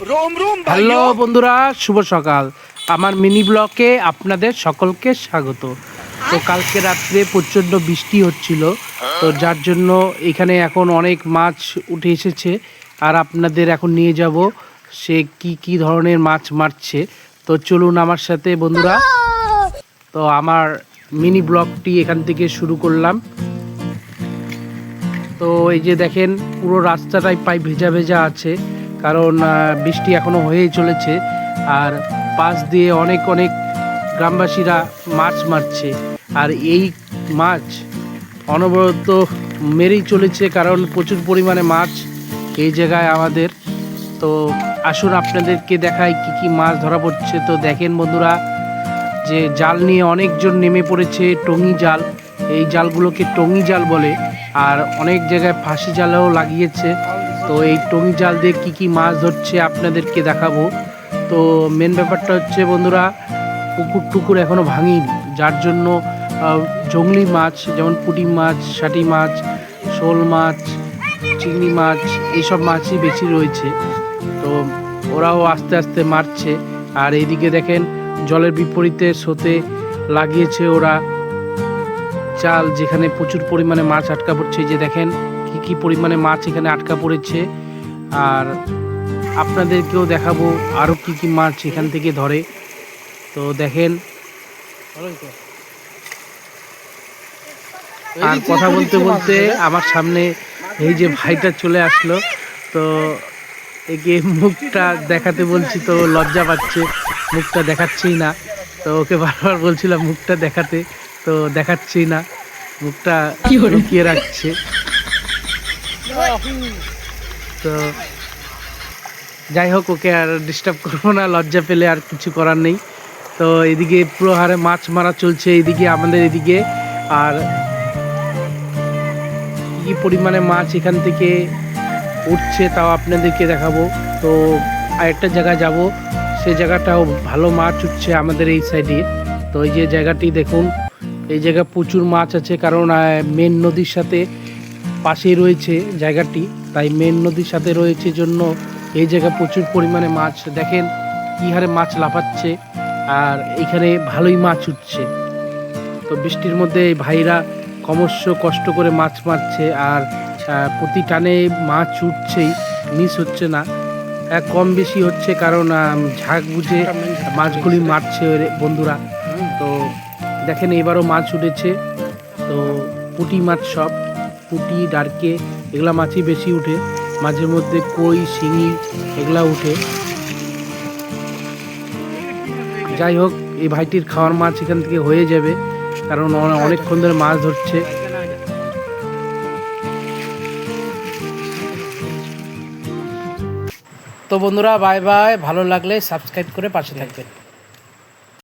Hello বন্ধুরা, শুভ সকাল। আমার মিনি ব্লকে আপনাদের সকলকে স্বাগত। তো কালকে রাত্রে প্রচণ্ড বৃষ্টি হচ্ছিল, তো যার জন্য এখানে এখন অনেক মাছ উঠে এসেছে। আর আপনাদের এখন নিয়ে যাব সে কি কি ধরনের মাছ মারছে। তো চলুন আমার সাথে বন্ধুরা। তো আমার মিনি ব্লগটি এখান থেকে শুরু করলাম। তো এই যে দেখেন, পুরো রাস্তাটাই প্রায় ভেজা ভেজা আছে, কারণ বৃষ্টি এখনও হয়েই চলেছে। আর পাশ দিয়ে অনেক অনেক গ্রামবাসীরা মাছ মারছে। আর এই মাছ অনবরত মেরেই চলেছে, কারণ প্রচুর পরিমাণে মাছ এই জায়গায় আমাদের। তো আসুন আপনাদেরকে দেখাই কি কি মাছ ধরা পড়ছে। তো দেখেন বন্ধুরা, যে জাল নিয়ে অনেকজন নেমে পড়েছে, টঙি জাল। এই জালগুলোকে টঙি জাল বলে। আর অনেক জায়গায় ফাঁসি জালও লাগিয়েছে। তো এই টঙি জাল দিয়ে কী কী মাছ ধরছে আপনাদেরকে দেখাবো। তো মেন ব্যাপারটা হচ্ছে বন্ধুরা, পুকুর টুকুর এখনও ভাঙিনি, যার জন্য জংলি মাছ যেমন পুঁটি মাছ, শাটি মাছ, শোল মাছ, চিংড়ি মাছ, এইসব মাছই বেশি রয়েছে। তো ওরাও আস্তে আস্তে মারছে। আর এইদিকে দেখেন, জলের বিপরীতে স্রোতে লাগিয়েছে ওরা জাল, যেখানে প্রচুর পরিমাণে মাছ আটকা পড়ছে। যে দেখেন কি কি পরিমাণে মাছ এখানে আটকা পড়েছে। আর আপনাদেরকেও দেখাবো আরও কি কি মাছ এখান থেকে ধরে। তো দেখেন, আর কথা বলতে বলতে আমার সামনে এই যে ভাইটা চলে আসলো। তো একে মুখটা দেখাতে বলছি, তো লজ্জা পাচ্ছে, মুখটা দেখাচ্ছেই না। তো ওকে বারবার বলছিলাম মুখটা দেখাতে, তো দেখাচ্ছেই না, মুখটা লুকিয়ে রাখছে। তো যাই হোক, ওকে আর ডিস্টার্ব করবো না, লজ্জা পেলে আর কিছু করার নেই। তো এদিকে পুরো হারে মাছ মারা চলছে এইদিকে আমাদের এদিকে। আর কি পরিমাণে মাছ এখান থেকে উঠছে তাও আপনাদেরকে দেখাবো। তো আরেকটা জায়গায় যাব, সে জায়গাটাও ভালো মাছ উঠছে আমাদের এই সাইডে। তো এই যে জায়গাটি দেখুন, এই জায়গায় প্রচুর মাছ আছে, কারণ মেন নদীর সাথে পাশেই রয়েছে জায়গাটি। তাই মেন নদীর সাথে রয়েছে জন্য এই জায়গায় প্রচুর পরিমাণে মাছ। দেখেন কী হারে মাছ লাফাচ্ছে, আর এখানে ভালোই মাছ উঠছে। তো বৃষ্টির মধ্যে এই ভাইরা ক্রমশ কষ্ট করে মাছ মারছে। আর প্রতি টানে মাছ উঠছেই, মিস হচ্ছে না। কম বেশি হচ্ছে, কারণ ঝাঁক বুঝে মাছগুলি মারছে বন্ধুরা। তো দেখেন এবারও মাছ উঠেছে। তো পুঁটি মাছ, সব পুঁটি, ডারকে, এগুলা মাছই বেশি উঠে। মাঝের মধ্যে কই, শিঙি এগুলা উঠে। যাই হোক, এই ভাইটির খাওয়ার মাছ এখান থেকে হয়ে যাবে, কারণ অনেকক্ষণ ধরে মাছ ধরছে। তো বন্ধুরা, বাই বাই। ভালো লাগলে সাবস্ক্রাইব করে পাশে থাকবেন।